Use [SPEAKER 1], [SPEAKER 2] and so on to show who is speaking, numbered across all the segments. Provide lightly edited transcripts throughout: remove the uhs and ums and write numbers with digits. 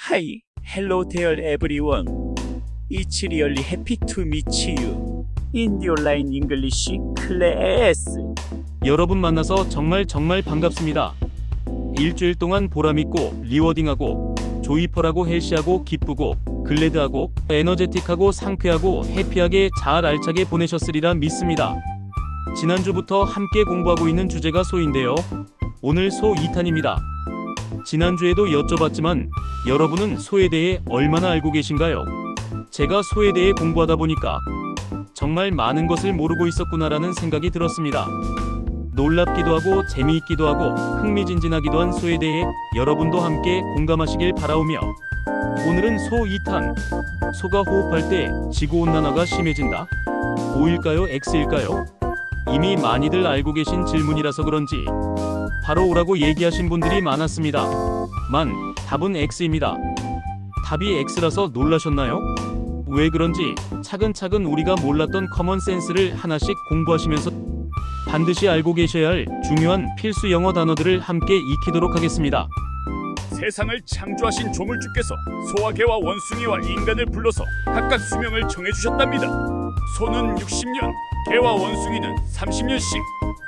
[SPEAKER 1] Hi, hello there everyone. It's really happy to meet you in the online English class.
[SPEAKER 2] 여러분 만나서 정말 반갑습니다. 일주일 동안 보람있고 리워딩하고 조이펄하고 헬시하고 기쁘고 글래드하고 에너제틱하고 상쾌하고 해피하게 잘 알차게 보내셨으리라 믿습니다. 지난주부터 함께 공부하고 있는 주제가 소인데요. 오늘 소 2탄입니다. 지난주에도 여쭤봤지만 여러분은 소에 대해 얼마나 알고 계신가요? 제가 소에 대해 공부하다 보니까 정말 많은 것을 모르고 있었구나라는 생각이 들었습니다. 놀랍기도 하고 재미있기도 하고 흥미진진하기도 한 소에 대해 여러분도 함께 공감하시길 바라오며, 오늘은 소 2탄. 소가 호흡할 때 지구온난화가 심해진다. O일까요? X일까요? 이미 많이들 알고 계신 질문이라서 그런지 바로 O라고 얘기하신 분들이 많았습니다. 답은 X입니다. 답이 X라서 놀라셨나요? 왜 그런지 차근차근 우리가 몰랐던 커먼센스를 하나씩 공부하시면서 반드시 알고 계셔야 할 중요한 필수 영어 단어들을 함께 익히도록 하겠습니다.
[SPEAKER 1] 세상을 창조하신 조물주께서 소와 개와 원숭이와 인간을 불러서 각각 수명을 정해주셨답니다. 소는 60년, 개와 원숭이는 30년씩,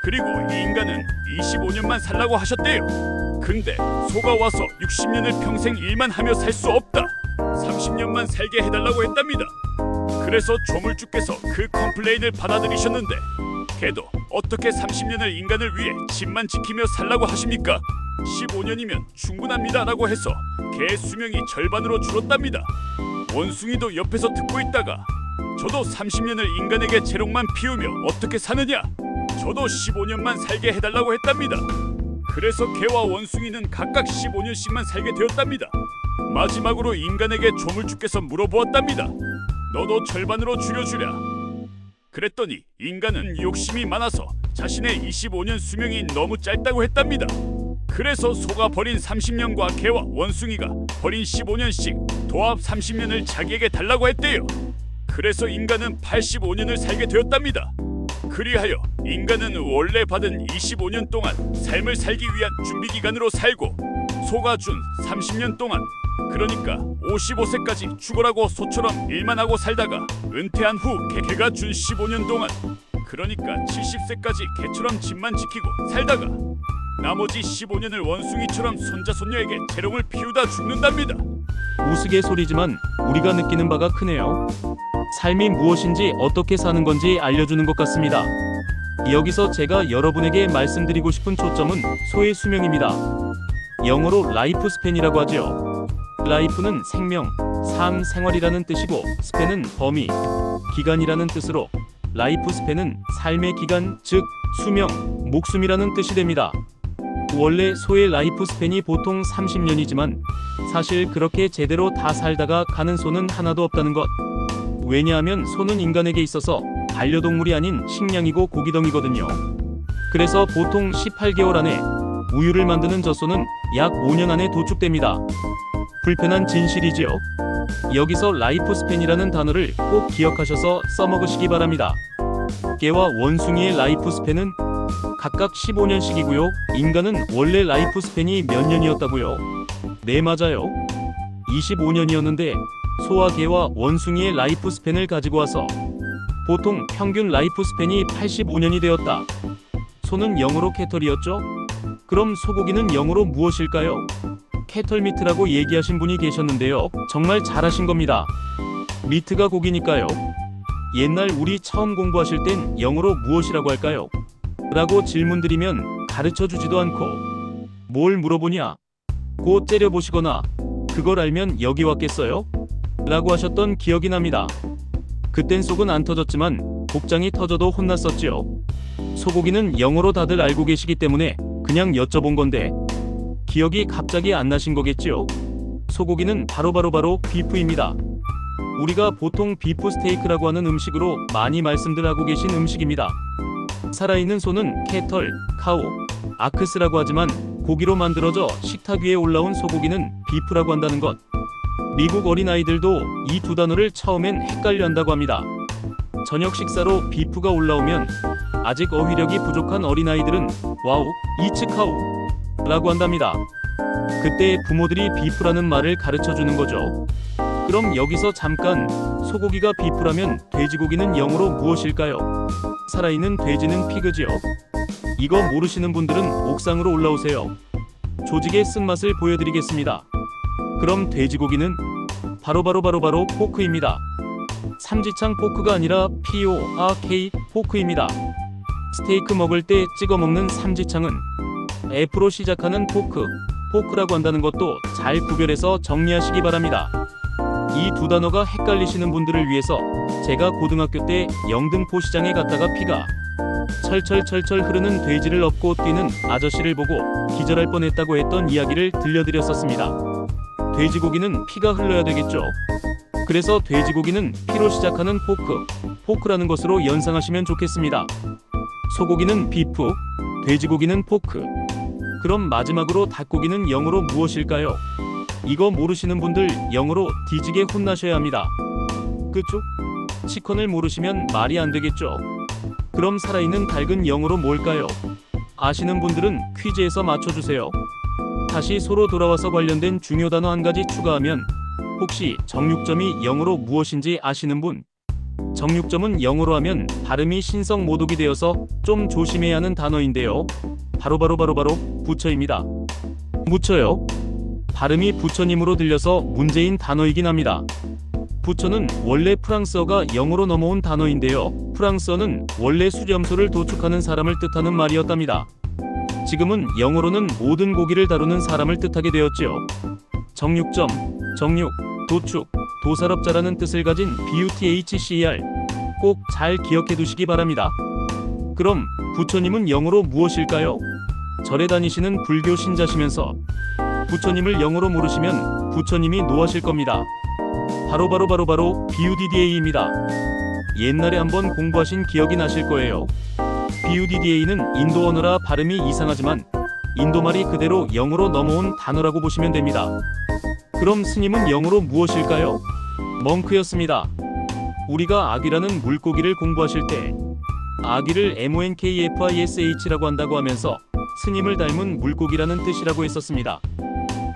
[SPEAKER 1] 그리고 인간은 25년만 살라고 하셨대요. 근데 소가 와서 60년을 평생 일만 하며 살 수 없다, 30년만 살게 해달라고 했답니다. 그래서 조물주께서 그 컴플레인을 받아들이셨는데, 개도 어떻게 30년을 인간을 위해 집만 지키며 살라고 하십니까? 15년이면 충분합니다 라고 해서 개의 수명이 절반으로 줄었답니다. 원숭이도 옆에서 듣고 있다가, 저도 30년을 인간에게 재롱만 피우며 어떻게 사느냐, 저도 15년만 살게 해달라고 했답니다. 그래서 개와 원숭이는 각각 15년씩만 살게 되었답니다. 마지막으로 인간에게 조물주께서 물어보았답니다. 너도 절반으로 줄여주랴. 그랬더니 인간은 욕심이 많아서 자신의 25년 수명이 너무 짧다고 했답니다. 그래서 소가 버린 30년과 개와 원숭이가 버린 15년씩 도합 30년을 자기에게 달라고 했대요. 그래서 인간은 85년을 살게 되었답니다. 그리하여 인간은 원래 받은 25년 동안 삶을 살기 위한 준비기간으로 살고, 소가 준 30년 동안, 그러니까 55세까지 죽어라고 소처럼 일만 하고 살다가 은퇴한 후 개가 준 15년 동안, 그러니까 70세까지 개처럼 집만 지키고 살다가 나머지 15년을 원숭이처럼 손자손녀에게 재롱을 피우다 죽는답니다.
[SPEAKER 2] 우스갯소리지만 우리가 느끼는 바가 크네요. 삶이 무엇인지 어떻게 사는 건지 알려주는 것 같습니다. 여기서 제가 여러분에게 말씀드리고 싶은 초점은 소의 수명입니다. 영어로 라이프 스팬이라고 하죠. 라이프는 생명, 삶, 생활이라는 뜻이고, 스팬은 범위, 기간이라는 뜻으로 라이프 스팬은 삶의 기간, 즉 수명, 목숨이라는 뜻이 됩니다. 원래 소의 라이프 스팬이 보통 30년이지만 사실 그렇게 제대로 다 살다가 가는 소는 하나도 없다는 것. 왜냐하면 소는 인간에게 있어서 반려동물이 아닌 식량이고 고기덩이거든요. 그래서 보통 18개월 안에 우유를 만드는 젖소는 약 5년 안에 도축됩니다. 불편한 진실이지요. 여기서 라이프 스팬이라는 단어를 꼭 기억하셔서 써먹으시기 바랍니다. 개와 원숭이의 라이프 스팬은 각각 15년씩이고요. 인간은 원래 라이프 스팬이 몇 년이었다고요? 네, 맞아요. 25년이었는데 소와 개와 원숭이의 라이프 스팬을 가지고 와서 보통 평균 라이프 스팬이 85년이 되었다. 소는 영어로 캐털이었죠? 그럼 소고기는 영어로 무엇일까요? 캐털미트라고 얘기하신 분이 계셨는데요. 정말 잘하신 겁니다. 미트가 고기니까요. 옛날 우리 처음 공부하실 땐 영어로 무엇이라고 할까요? 라고 질문드리면 가르쳐주지도 않고 뭘 물어보냐? 곧 째려보시거나 그걸 알면 여기 왔겠어요? 라고 하셨던 기억이 납니다. 그땐 속은 안 터졌지만 복장이 터져도 혼났었지요. 소고기는 영어로 다들 알고 계시기 때문에 그냥 여쭤본 건데 기억이 갑자기 안 나신 거겠지요? 소고기는 바로 비프입니다. 우리가 보통 비프 스테이크라고 하는 음식으로 많이 말씀들 하고 계신 음식입니다. 살아있는 소는 캐털, 카우, 아크스라고 하지만 고기로 만들어져 식탁 위에 올라온 소고기는 비프라고 한다는 것. 미국 어린아이들도 이 두 단어를 처음엔 헷갈려 한다고 합니다. 저녁 식사로 비프가 올라오면 아직 어휘력이 부족한 어린아이들은 와우, 이츠 카우 라고 한답니다. 그때 부모들이 비프라는 말을 가르쳐 주는 거죠. 그럼 여기서 잠깐, 소고기가 비프라면 돼지고기는 영어로 무엇일까요? 살아있는 돼지는 피그지요. 이거 모르시는 분들은 옥상으로 올라오세요. 조직의 쓴맛을 보여드리겠습니다. 그럼 돼지고기는 바로 포크입니다. 삼지창 포크가 아니라 PORK 포크입니다. 스테이크 먹을 때 찍어 먹는 삼지창은 F로 시작하는 포크라고 한다는 것도 잘 구별해서 정리하시기 바랍니다. 이 두 단어가 헷갈리시는 분들을 위해서 제가 고등학교 때 영등포 시장에 갔다가 피가 철철 흐르는 돼지를 업고 뛰는 아저씨를 보고 기절할 뻔했다고 했던 이야기를 들려드렸었습니다. 돼지고기는 피가 흘러야 되겠죠. 그래서 돼지고기는 피로 시작하는 포크라는 것으로 연상하시면 좋겠습니다. 소고기는 비프, 돼지고기는 포크. 그럼 마지막으로 닭고기는 영어로 무엇일까요? 이거 모르시는 분들 영어로 뒤지게 혼나셔야 합니다. 그쵸? 치컨을 모르시면 말이 안 되겠죠. 그럼 살아있는 닭은 영어로 뭘까요? 아시는 분들은 퀴즈에서 맞춰주세요. 다시 소로 돌아와서 관련된 중요 단어 한 가지 추가하면 혹시 정육점이 영어로 무엇인지 아시는 분? 정육점은 영어로 하면 발음이 신성 모독이 되어서 좀 조심해야 하는 단어인데요. 바로 부처입니다. 무쳐요. 발음이 부처님으로 들려서 문제인 단어이긴 합니다. 부처는 원래 프랑스어가 영어로 넘어온 단어인데요. 프랑스어는 원래 수렴소를 도축하는 사람을 뜻하는 말이었답니다. 지금은 영어로는 모든 고기를 다루는 사람을 뜻하게 되었지요. 정육점, 정육, 도축, 도살업자라는 뜻을 가진 BUTHCER 꼭 잘 기억해 두시기 바랍니다. 그럼 부처님은 영어로 무엇일까요? 절에 다니시는 불교 신자시면서 부처님을 영어로 모르시면 부처님이 노하실 겁니다. 바로 BUDDA입니다. 옛날에 한번 공부하신 기억이 나실 거예요. BUDDA는 인도 언어라 발음이 이상하지만 인도말이 그대로 영어로 넘어온 단어라고 보시면 됩니다. 그럼 스님은 영어로 무엇일까요? 멍크였습니다. 우리가 아귀라는 물고기를 공부하실 때 아귀를 MONKFISH라고 한다고 하면서 스님을 닮은 물고기라는 뜻이라고 했었습니다.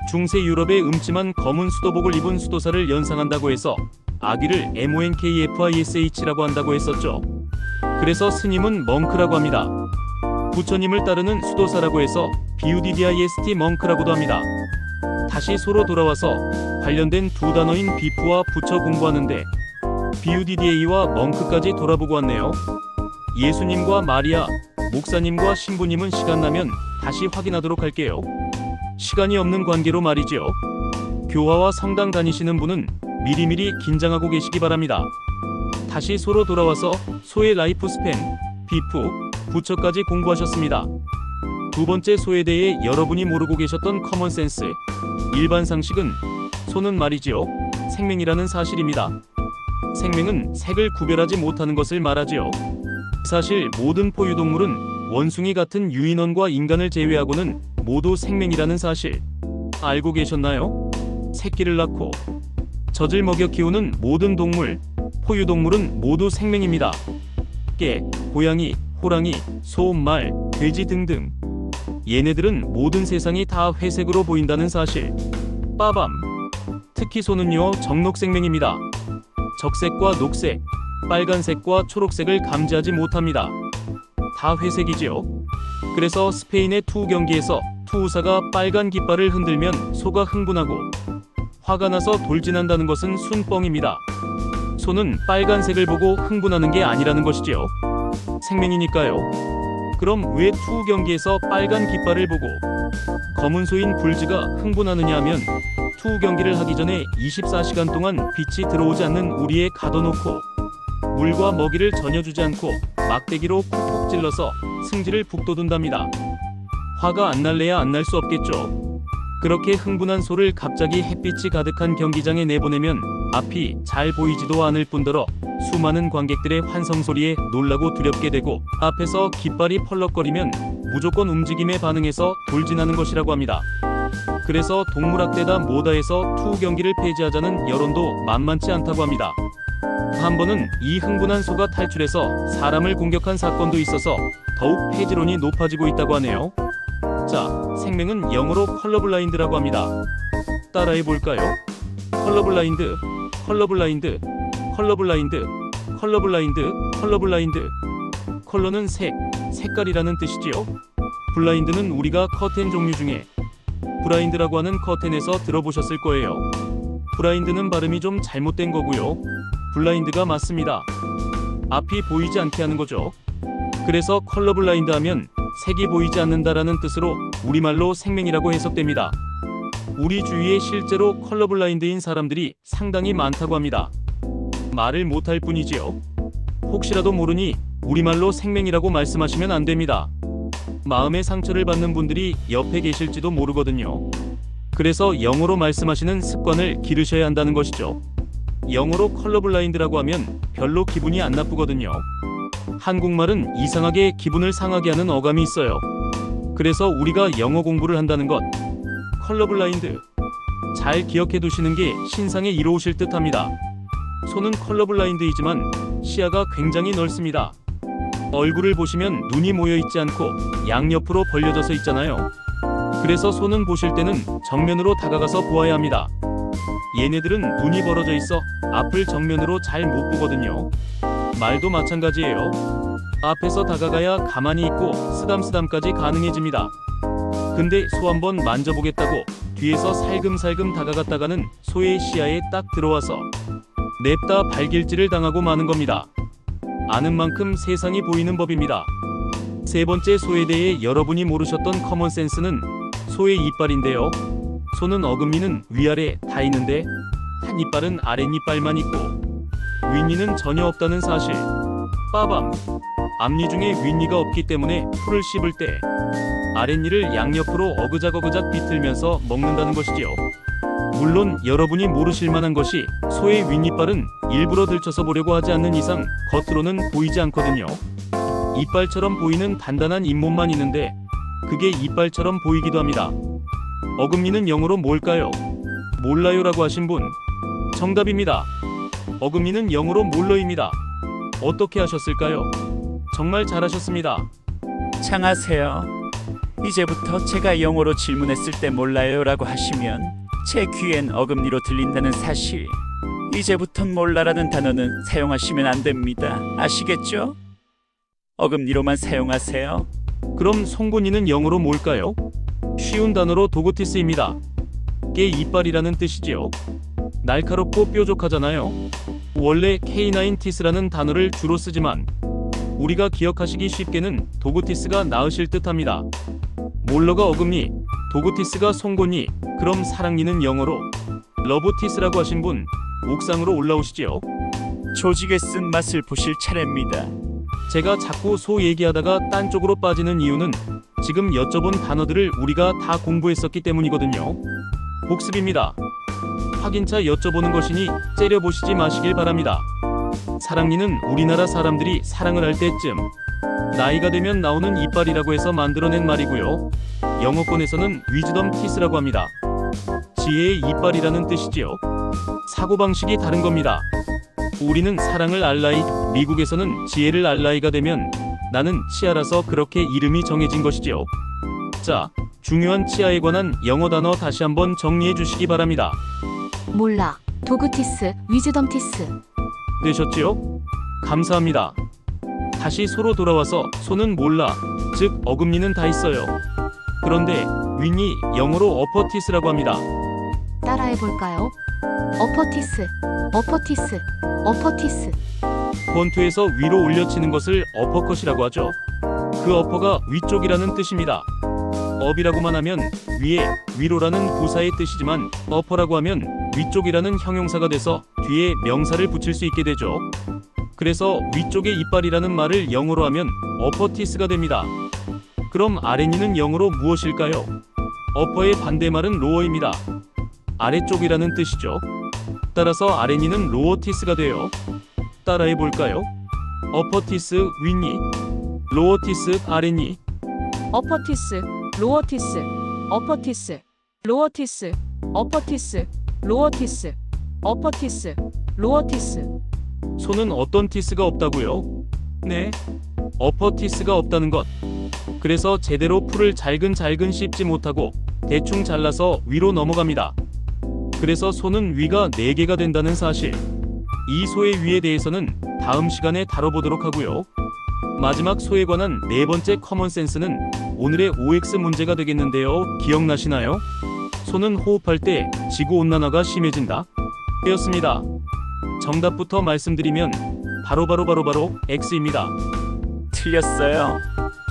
[SPEAKER 2] 중세 유럽의 음침한 검은 수도복을 입은 수도사를 연상한다고 해서 아귀를 MONKFISH라고 한다고 했었죠. 그래서 스님은 멍크라고 합니다. 부처님을 따르는 수도사라고 해서 BUDDIST 멍크라고도 합니다. 다시 소로 돌아와서 관련된 두 단어인 비프와 부처 공부하는데 BUDDA와 멍크까지 돌아보고 왔네요. 예수님과 마리아, 목사님과 신부님은 시간 나면 다시 확인하도록 할게요. 시간이 없는 관계로 말이지요. 교화와 성당 다니시는 분은 미리미리 긴장하고 계시기 바랍니다. 다시 소로 돌아와서 소의 라이프 스팬, 비프, 부처까지 공부하셨습니다. 두 번째 소에 대해 여러분이 모르고 계셨던 커먼센스, 일반 상식은 소는 말이지요. 생명이라는 사실입니다. 생명은 색을 구별하지 못하는 것을 말하지요. 사실 모든 포유동물은 원숭이 같은 유인원과 인간을 제외하고는 모두 생명이라는 사실 알고 계셨나요? 새끼를 낳고 젖을 먹여 키우는 모든 동물, 포유동물은 모두 생명입니다. 깨, 고양이, 호랑이, 소, 말, 돼지 등등. 얘네들은 모든 세상이 다 회색으로 보인다는 사실. 빠밤. 특히 소는요, 적록생명입니다. 적색과 녹색, 빨간색과 초록색을 감지하지 못합니다. 다 회색이지요. 그래서 스페인의 투우 경기에서 투우사가 빨간 깃발을 흔들면 소가 흥분하고 화가 나서 돌진한다는 것은 순뻥입니다. 소는 빨간색을 보고 흥분하는 게 아니라는 것이지요. 생명이니까요. 그럼 왜 투우 경기에서 빨간 깃발을 보고 검은 소인 불지가 흥분하느냐 하면 투우 경기를 하기 전에 24시간 동안 빛이 들어오지 않는 우리에 가둬놓고 물과 먹이를 전혀 주지 않고 막대기로 콕콕 찔러서 승질을 북돋운답니다. 화가 안 날래야 안 날 수 없겠죠. 그렇게 흥분한 소를 갑자기 햇빛이 가득한 경기장에 내보내면 앞이 잘 보이지도 않을 뿐더러 수많은 관객들의 환성 소리에 놀라고 두렵게 되고 앞에서 깃발이 펄럭거리면 무조건 움직임에 반응해서 돌진하는 것이라고 합니다. 그래서 동물학대다 뭐다해서 투우 경기를 폐지하자는 여론도 만만치 않다고 합니다. 한 번은 이 흥분한 소가 탈출해서 사람을 공격한 사건도 있어서 더욱 폐지론이 높아지고 있다고 하네요. 자, 생명은 영어로 컬러블라인드라고 합니다. 따라해 볼까요? 컬러블라인드, 컬러블라인드, 컬러블라인드, 컬러블라인드, 컬러블라인드. 컬러는 색, 색깔이라는 뜻이지요. 블라인드는 우리가 커튼 종류 중에 블라인드라고 하는 커튼에서 들어보셨을 거예요. 블라인드는 발음이 좀 잘못된 거고요. 블라인드가 맞습니다. 앞이 보이지 않게 하는 거죠. 그래서 컬러블라인드 하면 색이 보이지 않는다라는 뜻으로 우리말로 생명이라고 해석됩니다. 우리 주위에 실제로 컬러블라인드인 사람들이 상당히 많다고 합니다. 말을 못할 뿐이지요. 혹시라도 모르니 우리말로 생명이라고 말씀하시면 안 됩니다. 마음의 상처를 받는 분들이 옆에 계실지도 모르거든요. 그래서 영어로 말씀하시는 습관을 기르셔야 한다는 것이죠. 영어로 컬러블라인드라고 하면 별로 기분이 안 나쁘거든요. 한국말은 이상하게 기분을 상하게 하는 어감이 있어요. 그래서 우리가 영어 공부를 한다는 것, 컬러블라인드 잘 기억해 두시는 게 신상에 이로우실 듯 합니다. 손은 컬러블라인드이지만 시야가 굉장히 넓습니다. 얼굴을 보시면 눈이 모여 있지 않고 양옆으로 벌려져서 있잖아요. 그래서 손은 보실 때는 정면으로 다가가서 보아야 합니다. 얘네들은 눈이 벌어져 있어 앞을 정면으로 잘 못 보거든요. 말도 마찬가지예요. 앞에서 다가가야 가만히 있고 쓰담쓰담까지 가능해집니다. 근데 소 한번 만져보겠다고 뒤에서 살금살금 다가갔다가는 소의 시야에 딱 들어와서 냅다 발길질을 당하고 마는 겁니다. 아는 만큼 세상이 보이는 법입니다. 세 번째 소에 대해 여러분이 모르셨던 커먼센스는 소의 이빨인데요. 소는 어금니는 위아래 다 있는데 한 이빨은 아랫이빨만 있고 윗니는 전혀 없다는 사실. 빠밤! 앞니 중에 윗니가 없기 때문에 풀을 씹을 때 아랫니를 양옆으로 어그작어그작 비틀면서 먹는다는 것이지요. 물론 여러분이 모르실 만한 것이 소의 윗니빨은 일부러 들쳐서 보려고 하지 않는 이상 겉으로는 보이지 않거든요. 이빨처럼 보이는 단단한 잇몸만 있는데 그게 이빨처럼 보이기도 합니다. 어금니는 영어로 뭘까요? 몰라요라고 하신 분 정답입니다. 어금니는 영어로 몰러입니다. 어떻게 하셨을까요? 정말 잘하셨습니다.
[SPEAKER 1] 장하세요. 이제부터 제가 영어로 질문했을 때 몰라요라고 하시면 제 귀엔 어금니로 들린다는 사실. 이제부턴 몰라라는 단어는 사용하시면 안 됩니다. 아시겠죠? 어금니로만 사용하세요.
[SPEAKER 2] 그럼 송곳니는 영어로 뭘까요? 쉬운 단어로 도그티스입니다. 깨 이빨이라는 뜻이지요. 날카롭고 뾰족하잖아요. 원래 K9 티스라는 단어를 주로 쓰지만 우리가 기억하시기 쉽게는 도그티스가 나으실 듯합니다. 몰러가 어금니, 도그티스가 송곳니, 그럼 사랑니는 영어로 러브티스라고 하신 분 옥상으로 올라오시지요.
[SPEAKER 1] 조직의 쓴맛을 보실 차례입니다.
[SPEAKER 2] 제가 자꾸 소 얘기하다가 딴 쪽으로 빠지는 이유는 지금 여쭤본 단어들을 우리가 다 공부했었기 때문이거든요. 복습입니다. 확인차 여쭤보는 것이니 째려보시지 마시길 바랍니다. 사랑니는 우리나라 사람들이 사랑을 할 때쯤 나이가 되면 나오는 이빨이라고 해서 만들어낸 말이고요. 영어권에서는 위즈덤 티스라고 합니다. 지혜의 이빨이라는 뜻이지요. 사고방식이 다른 겁니다. 우리는 사랑을 알라이, 미국에서는 지혜를 알라이가 되면 나는 치아라서 그렇게 이름이 정해진 것이지요. 자, 중요한 치아에 관한 영어 단어 다시 한번 정리해 주시기 바랍니다.
[SPEAKER 3] 몰라, 도그티스, 위즈덤티스.
[SPEAKER 2] 되셨지요? 감사합니다. 다시 소로 돌아와서 소는 몰라, 즉 어금니는 다 있어요. 그런데 윗니 영어로 어퍼티스라고 합니다.
[SPEAKER 3] 따라해볼까요? 어퍼티스, 어퍼티스, 어퍼티스.
[SPEAKER 2] 권투에서 위로 올려치는 것을 어퍼컷이라고 하죠. 그 어퍼가 위쪽이라는 뜻입니다. 업이라고만 하면 위에, 위로라는 부사의 뜻이지만 어퍼라고 하면 위쪽이라는 형용사가 돼서 뒤에 명사를 붙일 수 있게 되죠. 그래서 위쪽의 이빨이라는 말을 영어로 하면 어퍼티스가 됩니다. 그럼 아랫니는 영어로 무엇일까요? 어퍼의 반대말은 로어입니다. 아래쪽이라는 뜻이죠. 따라서 아랫니는 로어티스가 돼요. 따라해 볼까요? 어퍼티스 윗니, 로어티스 아랫니.
[SPEAKER 4] 어퍼티스, 로어티스, 어퍼티스, 로어티스, 어퍼티스, 로어티스, 어퍼티스, 로어티스.
[SPEAKER 2] 소는 어떤 티스가 없다고요? 네, 어퍼티스가 없다는 것. 그래서 제대로 풀을 잘근잘근 씹지 못하고 대충 잘라서 위로 넘어갑니다. 그래서 소는 위가 4개가 된다는 사실. 이 소의 위에 대해서는 다음 시간에 다뤄보도록 하고요. 마지막 소에 관한 4번째 커먼센스는 오늘의 OX 문제가 되겠는데요. 기억나시나요? 소는 호흡할 때 지구온난화가 심해진다 였습니다. 정답부터 말씀드리면 바로 X입니다.
[SPEAKER 1] 틀렸어요.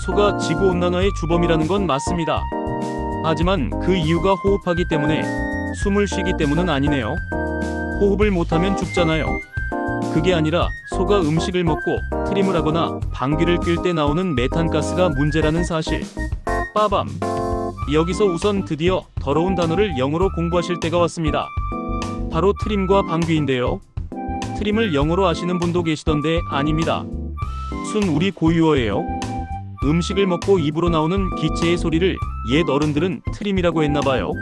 [SPEAKER 2] 소가 지구온난화의 주범이라는 건 맞습니다. 하지만 그 이유가 호흡하기 때문에 숨을 쉬기 때문은 아니네요. 호흡을 못하면 죽잖아요. 그게 아니라 소가 음식을 먹고 트림을 하거나 방귀를 낄 때 나오는 메탄가스가 문제라는 사실. 빠밤. 여기서 우선 드디어 더러운 단어를 영어로 공부하실 때가 왔습니다. 바로 트림과 방귀인데요. 트림을 영어로 아시는 분도 계시던데 아닙니다. 순 우리 고유어예요. 음식을 먹고 입으로 나오는 기체의 소리를 옛 어른들은 트림이라고 했나봐요.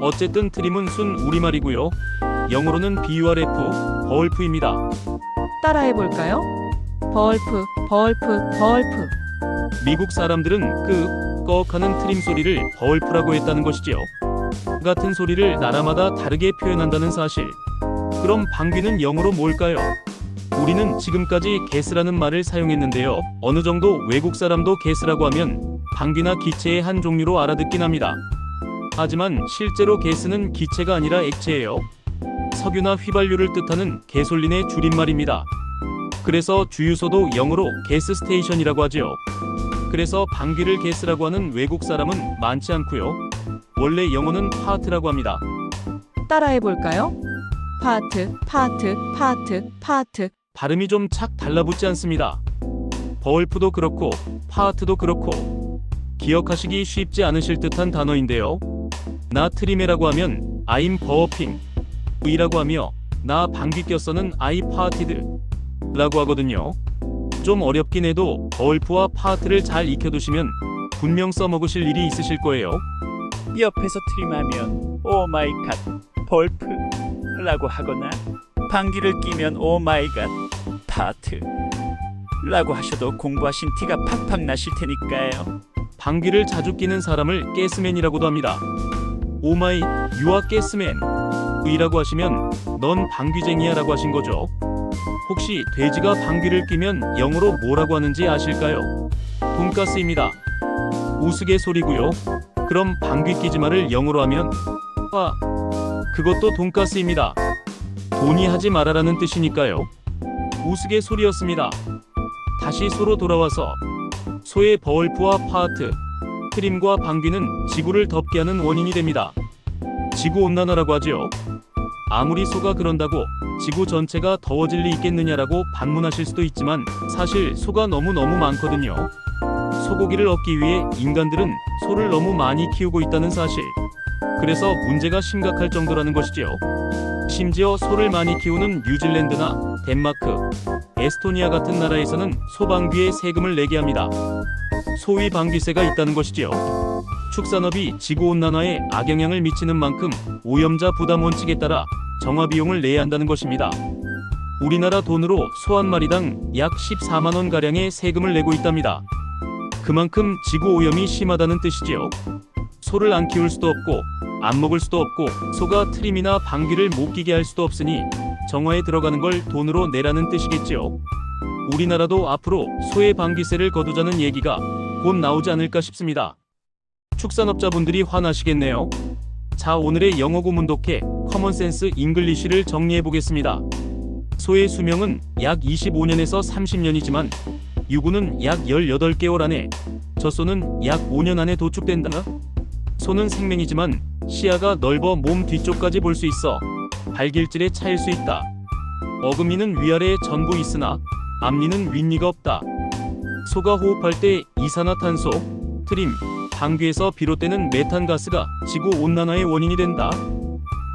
[SPEAKER 2] 어쨌든 트림은 순 우리말이고요. 영어로는 BURF, 버얼프입니다.
[SPEAKER 4] 따라해볼까요? 버얼프, 버얼프, 버얼프.
[SPEAKER 2] 미국 사람들은 꺽하는 트림 소리를 버얼프라고 했다는 것이지요. 같은 소리를 나라마다 다르게 표현한다는 사실. 그럼 방귀는 영어로 뭘까요? 우리는 지금까지 게스라는 말을 사용했는데요. 어느 정도 외국 사람도 게스라고 하면 방귀나 기체의 한 종류로 알아듣긴 합니다. 하지만 실제로 게스는 기체가 아니라 액체예요. 석유나 휘발유를 뜻하는 게솔린의 줄임말입니다. 그래서 주유소도 영어로 게스 스테이션이라고 하지요. 그래서 방귀를 게스라고 하는 외국 사람은 많지 않고요. 원래 영어는 파트라고 합니다.
[SPEAKER 4] 따라해볼까요? 파트, 파트, 파트, 파트.
[SPEAKER 2] 발음이 좀 착 달라붙지 않습니다. 버얼프도 그렇고 파트도 그렇고 기억하시기 쉽지 않으실 듯한 단어인데요. 나 트림해라고 하면 I'm burping 이라고 하며 나 방귀 꼈어는 I partied 라고 하거든요. 좀 어렵긴 해도 버얼프와 파트를 잘 익혀두시면 분명 써먹으실 일이 있으실 거예요.
[SPEAKER 1] 옆에서 트림하면 오 마이 갓 벌프 라고 하거나 방귀를 끼면 오 마이 갓 파트 라고 하셔도 공부하신 티가 팍팍 나실 테니까요.
[SPEAKER 2] 방귀를 자주 끼는 사람을 가스맨이라고도 합니다. 오마이 유아 가스맨 이라고 하시면 넌 방귀쟁이야 라고 하신 거죠. 혹시 돼지가 방귀를 뀌면 영어로 뭐라고 하는지 아실까요? 돈가스입니다. 우스갯소리고요. 그럼 방귀 끼지 말을 영어로 하면 그것도 돈가스입니다. 돈이 하지 말아라는 뜻이니까요. 우스갯소리였습니다. 다시 소로 돌아와서 소의 버얼프와 파트, 트림과 방귀는 지구를 덥게 하는 원인이 됩니다. 지구온난화라고 하지요. 아무리 소가 그런다고 지구 전체가 더워질 리 있겠느냐라고 반문하실 수도 있지만 사실 소가 너무너무 많거든요. 소고기를 얻기 위해 인간들은 소를 너무 많이 키우고 있다는 사실. 그래서 문제가 심각할 정도라는 것이지요. 심지어 소를 많이 키우는 뉴질랜드나 덴마크, 에스토니아 같은 나라에서는 소방귀에 세금을 내게 합니다. 소위 방귀세가 있다는 것이지요. 축산업이 지구온난화에 악영향을 미치는 만큼 오염자 부담 원칙에 따라 정화비용을 내야 한다는 것입니다. 우리나라 돈으로 소 한 마리당 약 14만원 가량의 세금을 내고 있답니다. 그만큼 지구오염이 심하다는 뜻이지요. 소를 안 키울 수도 없고 안 먹을 수도 없고 소가 트림이나 방귀를 못 끼게 할 수도 없으니 정화에 들어가는 걸 돈으로 내라는 뜻이겠지요. 우리나라도 앞으로 소의 방귀세를 거두자는 얘기가 곧 나오지 않을까 싶습니다. 축산업자분들이 화나시겠네요. 자, 오늘의 영어 구문 독해 커먼센스 잉글리쉬를 정리해 보겠습니다. 소의 수명은 약 25년에서 30년이지만 유구는 약 18개월 안에, 젖소는 약 5년 안에 도축된다. 소는 생명이지만 시야가 넓어 몸 뒤쪽까지 볼 수 있어 발길질에 차일 수 있다. 어금니는 위아래에 전부 있으나 앞니는 윗니가 없다. 소가 호흡할 때 이산화탄소, 트림, 방귀에서 비롯되는 메탄가스가 지구온난화의 원인이 된다.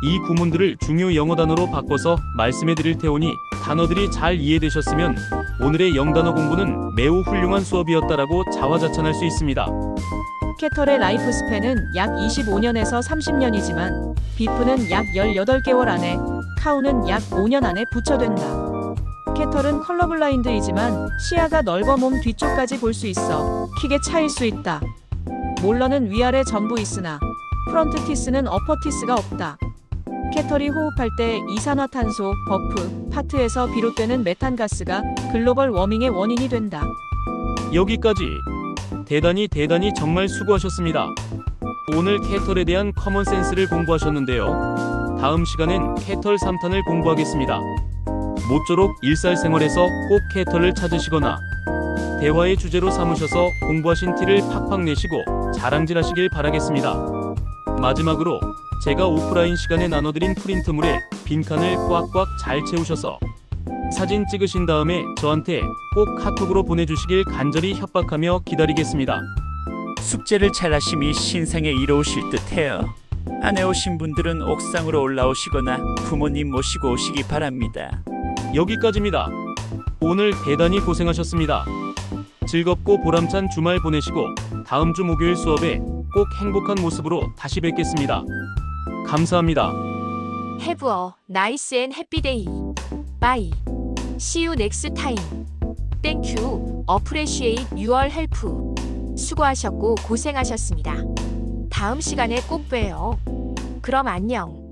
[SPEAKER 2] 이 구문들을 중요 영어 단어로 바꿔서 말씀해 드릴 테오니 단어들이 잘 이해되셨으면 오늘의 영단어 공부는 매우 훌륭한 수업이었다라고 자화자찬할 수 있습니다.
[SPEAKER 4] 캐털의 라이프 스팬은 약 25년에서 30년이지만 비프는 약 18개월 안에, 카우는 약 5년 안에 부처된다. 캐털은 컬러블라인드이지만 시야가 넓어 몸 뒤쪽까지 볼 수 있어 킥에 차일 수 있다. 몰러는 위아래 전부 있으나 프런트 티스는 어퍼 티스가 없다. 캐털이 호흡할 때 이산화탄소, 버프, 파트에서 비롯되는 메탄가스가 글로벌 워밍의 원인이 된다.
[SPEAKER 2] 여기까지 대단히 정말 수고하셨습니다. 오늘 캐털에 대한 커먼 센스를 공부하셨는데요. 다음 시간엔 캐털 3탄을 공부하겠습니다. 모쪼록 일상생활에서 꼭 캐털을 찾으시거나 대화의 주제로 삼으셔서 공부하신 티를 팍팍 내시고 자랑질하시길 바라겠습니다. 마지막으로 제가 오프라인 시간에 나눠드린 프린트물에 빈칸을 꽉꽉 잘 채우셔서 사진 찍으신 다음에 저한테 꼭 카톡으로 보내주시길 간절히 협박하며 기다리겠습니다.
[SPEAKER 1] 숙제를 잘하심이 신상에 이로우실 듯해요. 안 해오신 분들은 옥상으로 올라오시거나 부모님 모시고 오시기 바랍니다.
[SPEAKER 2] 여기까지입니다. 오늘 대단히 고생하셨습니다. 즐겁고 보람찬 주말 보내시고 다음 주 목요일 수업에 꼭 행복한 모습으로 다시 뵙겠습니다. 감사합니다.
[SPEAKER 5] Have a nice and happy day. Bye. See you next time. Thank you. Appreciate your help. 수고하셨고 고생하셨습니다. 다음 시간에 꼭 봬요. 그럼 안녕.